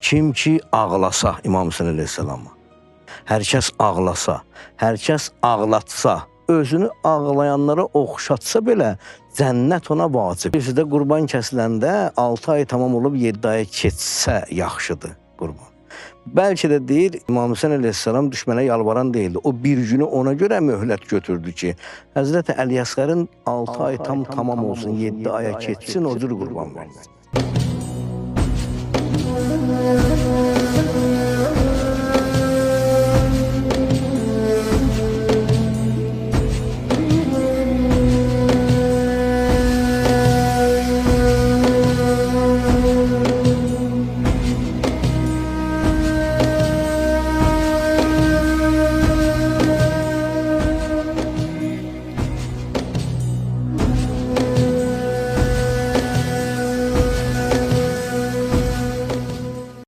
Kim ki ağlasa İmam Hüseyin əleyhissalama, hər kəs ağlasa, hər kəs ağlatsa, özünü ağlayanlara oxşatsa belə cənnət ona vacib. Sizdə qurban kəsiləndə 6 ay tamam olub 7 aya keçsə yaxşıdır qurban. Bəlkə də deyir İmam Hüseyin əleyhissalam düşmənə yalvaran deyildi. O bir günü ona görə möhlət götürdü ki, Həzrəti Əli Əsqərin 6 ay tamam olsun, 7 aya keçsin, o cür qurban versin.